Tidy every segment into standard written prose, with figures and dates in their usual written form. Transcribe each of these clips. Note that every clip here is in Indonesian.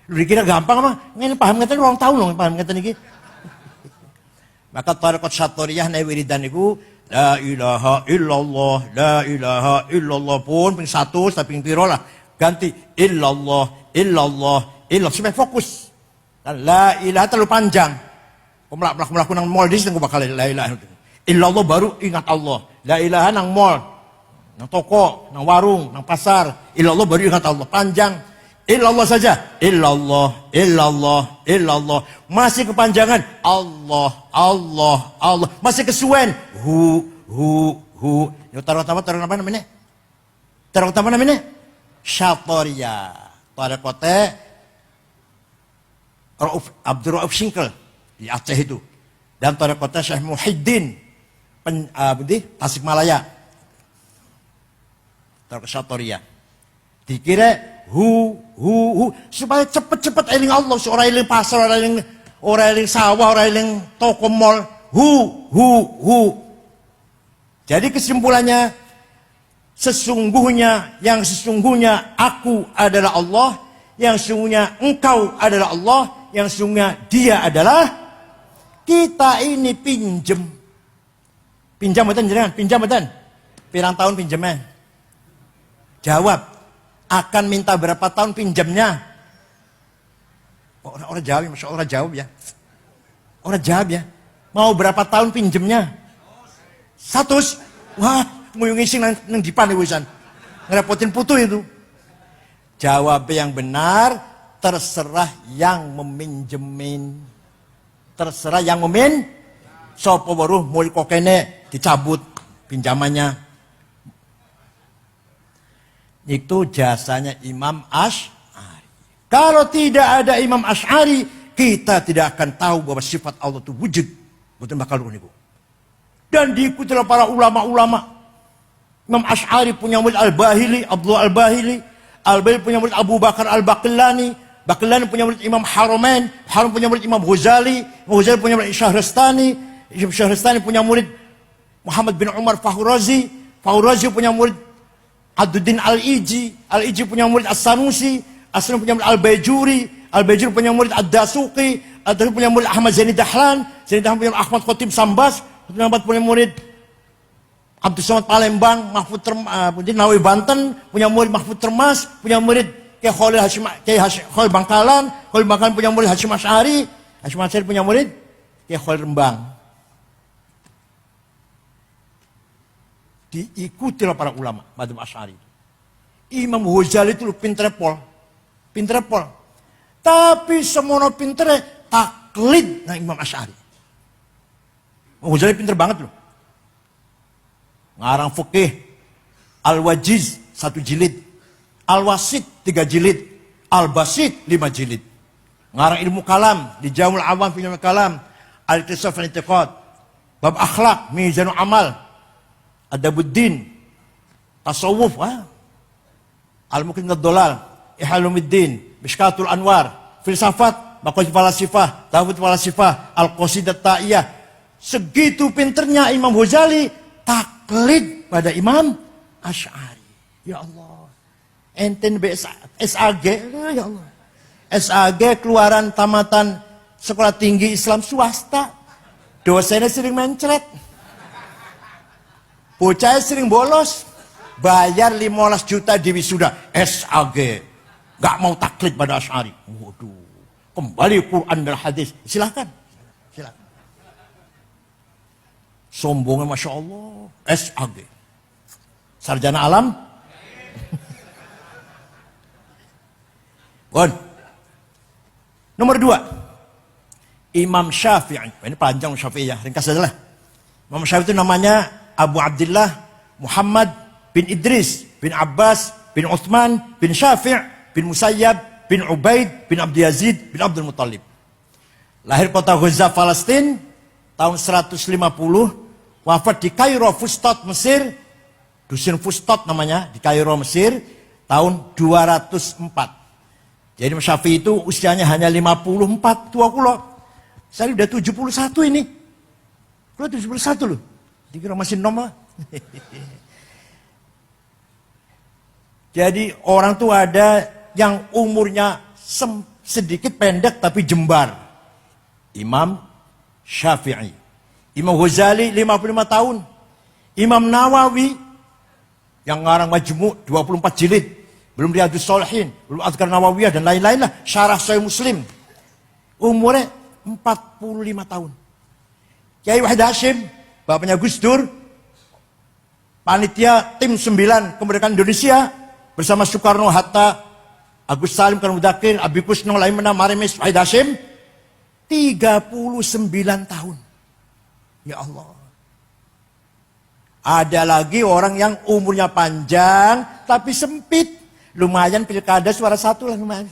Lu dikira gampang mah, ngene paham ngeten 2 tahun loh paham ngeten iki. Maka tarekat Syatoriyah nek wiridan niku la ilaha illallah, la ilaha illallah pun ping 100 tapi ping piro lah. Ganti illallah, illallah, illallah supaya fokus. Dan la ilaha terlalu panjang. Kok melaku nang mall dis tengku bakal la ilaha. Illallah baru ingat Allah. La ilaha nang mall, nang toko, nang warung, nang pasar. Illallah baru ingat Allah. Panjang. Illallah saja. Illallah, illallah, illallah. Masih kepanjangan. Allah, Allah, Allah. Masih kesuwen. Hu. Yo taruh apa namanya? Taruh apa namanya? Syatoriyah. Tarekote Abdul Rauf Singkel di Aceh itu. Dan tarekote Syekh Muhyiddin Tasikmalaya. Tarekat Syatoriyah. Dikira hu supaya cepet-cepet eling Allah, orang eling pasar, orang eling sawah, orang eling toko mall. Hu. Jadi kesimpulannya yang sesungguhnya aku adalah Allah, yang sesungguhnya engkau adalah Allah, yang sesungguhnya dia adalah kita ini pinjem betul jangan pinjam betul. Pirang tahun pinjemnya? Jawab. Akan minta berapa tahun pinjamnya? Orang jawab, masya Allah jawab ya. Orang jawab ya. Mau berapa tahun pinjamnya? 100. Wah, nguyung ising nang dipan wisan. Ngerepotin putu itu. Jawab yang benar, terserah yang meminjemin. Terserah yang sopo baru mulai kokene dicabut pinjamannya. Itu jasanya Imam Asy'ari. Kalau tidak ada Imam Asy'ari, kita tidak akan tahu bahwa sifat Allah itu wujud. Betul bakal niku. Dan diikuti oleh para ulama-ulama. Imam Asy'ari punya murid Al-Bahili, Abdullah Al-Bahili. Al-Bahili punya murid Abu Bakar Al-Baqillani. Baqillani punya murid Imam Haramain. Haram punya murid Imam Ghazali. Ghazali punya murid Syahrastani. Syahrastani punya murid Muhammad bin Umar Fahurazi. Fahurazi punya murid Abduddin Al-Iji. Al-Iji punya murid As-Sanusi. As-Sanusi punya murid Al-Bajuri. Al-Bajuri punya murid Ad-Dasuqi. Ad-Dasuqi punya murid Ahmad Zaini Dahlan. Zaini Dahlan punya Ahmad Khotib Sambas. Ahmad punya murid Abdul Somad Palembang. Mahfud Nawawi Banten punya murid Mahfud Termas. Punya murid Kiai Khalil Khalil Bangkalan. Khalil Bangkalan punya murid Hasyim Asy'ari. Hasyim Asy'ari punya murid Kiai Khalil Rembang. Diikuti oleh para ulama madzhab Asy'ari. Imam Ghazali itu pintere pol. Tapi semono pintere taklid nang Imam Asy'ari. Imam Ghazali pinter banget loh. Ngarang fikih Al-Wajiz 1 jilid, Al-Wasit 3 jilid, Al-Basit 5 jilid. Ngarang ilmu kalam di Jamul Awam fi Ilmu Kalam, Al-Iqtisad fil I'tiqad, bab akhlak, Mizanul Amal, Adabuddin, Tasawuf, Al-Muqim Ad-Dolal, Ihalumuddin, Mishkatul Anwar, Filsafat, Maqasid Falasifah, Tawhid Falasifah, Al-Qasidah Ta'iyah. Segitu pinternya Imam Ghazali taklid pada Imam Asy'ari. Ya Allah. Enten SAG, ya Allah. SAG keluaran tamatan sekolah tinggi Islam swasta. Dosennya sering mencret. Bocahnya sering bolos. Bayar 15 juta di wisuda. SAG. Gak mau taklid pada Asy'ari. Waduh. Kembali Quran dan hadis. Silakan. Sombongnya Masya Allah. SAG. Sarjana alam. Bon. Nomor 2. Imam Syafi'i. Ini panjang Syafi'i ya. Ringkas saja lah. Imam Syafi'i itu namanya Abu Abdullah Muhammad bin Idris bin Abbas bin Uthman bin Syafi' bin Musayyab bin Ubaid bin Abdi Yazid bin Abdul Muttalib. Lahir kota Gaza, Palestina tahun 150. Wafat di Kairo, Fustat, Mesir. Dusun Fustat namanya, di Kairo, Mesir. Tahun 204. Jadi Imam Syafi'i itu usianya hanya 54, tua kulo. Saya udah 71 ini. Kulo 71 loh. Dikira masih normal. Jadi orang tuh ada yang umurnya sedikit pendek tapi jembar. Imam Syafi'i. Imam Ghazali 55 tahun. Imam Nawawi yang ngarang Majmu' 24 jilid. Belum Riyadhus Shalihin, belum Adhkar Nawawiyah dan lain-lain lah. Syarah Sahih Muslim. Umurnya 45 tahun. Kiai Wahid Hashim, bapaknya Gus Dur, panitia tim 9 kemerdekaan Indonesia bersama Soekarno, Hatta, Agus Salim, Khan Mudakir, Abi Kusno, Laimana, Marimis, Wahid Hashim, 39 tahun. Ya Allah. Ada lagi orang yang umurnya panjang tapi sempit. Lumayan pilkada suara 1 lah lumayan.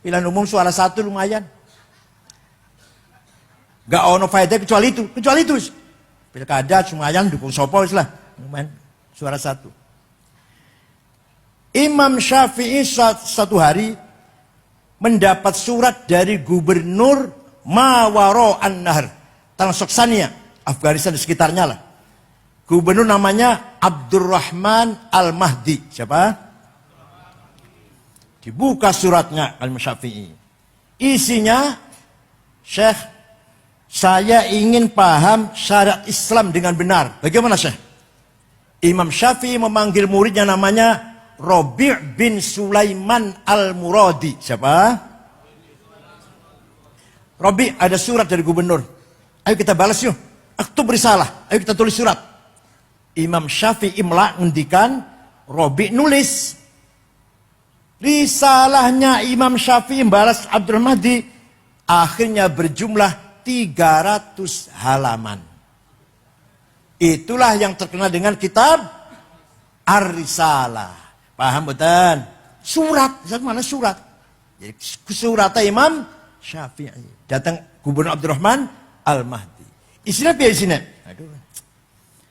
Pilihan umum suara 1 lumayan. Gak ono faedah kecuali itu. Kecuali itu. Pilkada lumayan dukung sopo lah. Lumayan suara 1. Imam Syafi'i satu hari mendapat surat dari gubernur Mawaro An-Nahr, Transoksania, Afghanistan di sekitarnya lah. Gubernur namanya Abdurrahman Al-Mahdi. Siapa? Dibuka suratnya Imam Syafi'i. Isinya, Syekh, saya ingin paham syariat Islam dengan benar. Bagaimana Syekh? Imam Syafi'i memanggil muridnya namanya Rabi' bin Sulaiman Al-Muradi. Siapa? Rabi', ada surat dari gubernur. Ayo kita balas yuk. Aktub risalah. Ayo kita tulis surat. Imam Syafi'i ngendikan, Rabi' nulis. Risalahnya Imam Syafi'i balas Abdul Mahdi akhirnya berjumlah 300 halaman. Itulah yang terkenal dengan kitab Ar-Risalah. Paham betul? Surat, mana surat? Jadi suratnya Imam Syafi'i. Datang Gubernur Abdurrahman Al-Mahdi. Isinya apa isinya? Aduh.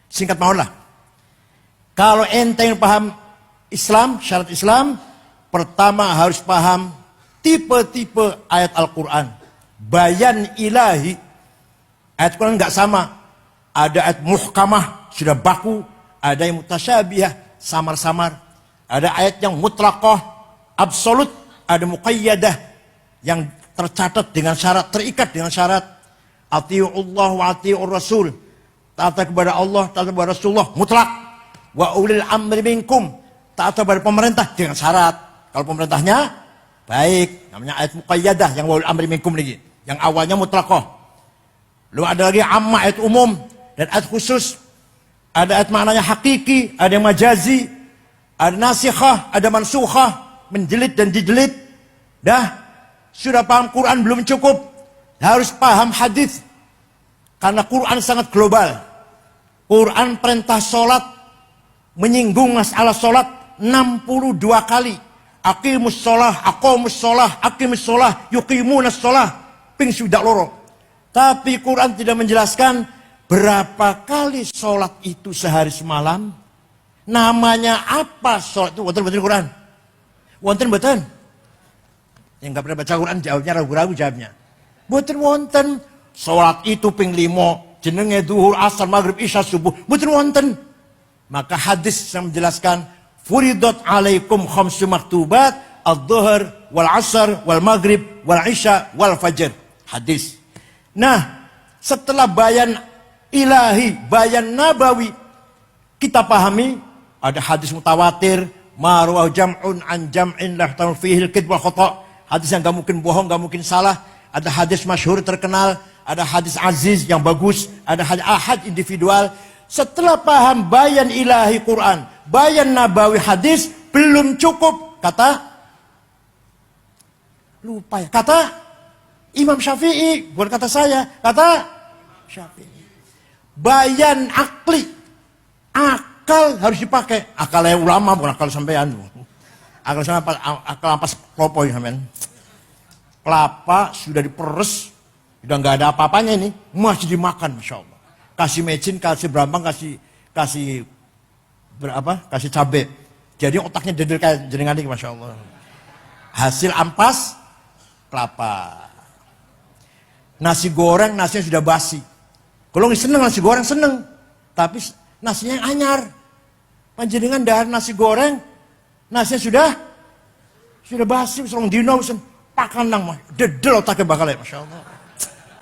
Singkat mohon lah. Kalau ente yang paham Islam, syarat Islam, pertama harus paham tipe-tipe ayat Al-Quran. Bayan ilahi. Ayat Quran nggak sama. Ada ayat muhkamah, sudah baku. Ada yang mutasyabihah, samar-samar. Ada ayat yang mutlaqah, absolut. Ada muqayyadah, yang tercatat dengan syarat, terikat dengan syarat. Ati'ullah wa ati'ur rasul. Taat kepada Allah, taat kepada Rasulullah, mutlak. Wa ulil amri minkum. Taat kepada pemerintah dengan syarat. Kalau pemerintahnya baik, namanya ayat muqayyadah yang wa ulil amri minkum lagi. Yang awalnya mutlaqah. Lalu ada lagi amma, ayat umum dan ayat khusus. Ada ayat maknanya hakiki, ada yang majazi, ada nasikhah, ada mansukhah, menjelit dan dijelit. Dah, sudah paham Quran belum cukup. Harus paham hadis. Karena Quran sangat global. Quran perintah sholat menyinggung masalah sholat 62 kali. Aqimus sholah, aqamus sholah, aqimus sholah, yuqimunas sholah. Ping sudah loro. Tapi Quran tidak menjelaskan berapa kali sholat itu sehari semalam. Namanya apa sholat itu? Wonten Quran. Wonten. Yang gak pernah baca Quran jawabnya ragu-ragu jawabnya. Wonten. Sholat itu ping 5. Jenenge duhur, asar, maghrib, isya, subuh. Betul wonten. Maka hadis yang menjelaskan, furidat alaikum khamsu maktubat, ad-dhuhr, wal asar, wal maghrib, wal isya, wal fajr. Hadis. Nah, setelah bayan ilahi, bayan nabawi, kita pahami, ada hadis mutawatir, marwah jam'un an jam'in lahtamul fihil kid wal khata'. Hadis yang gak mungkin bohong, gak mungkin salah. Ada hadis masyhur terkenal. Ada hadis aziz yang bagus, ada hadis ahad individual. Setelah paham bayan ilahi Quran, bayan nabawi hadis, belum cukup. Kata Imam Syafi'i, bukan kata saya, kata Syafi'i. Bayan akli, akal harus dipakai. Akalnya ulama, bukan akal sampean. Akal ampas klopo ya sampean. Kelapa sudah diperes, udah nggak ada apa-apanya ini, masih dimakan, masya Allah. Kasih mecin, kasih berambang, kasih cabai. Jadi otaknya dedel kayak jenengan ini, masya Allah. Hasil ampas kelapa. Nasi goreng, nasinya sudah basi. Kalau nggak seneng nasi goreng seneng, tapi nasinya yang anyar. Panjenengan dahar nasi goreng, nasinya Sudah basi, serong dino, pakan nang, dedel otaknya bakal ya, Masya Allah.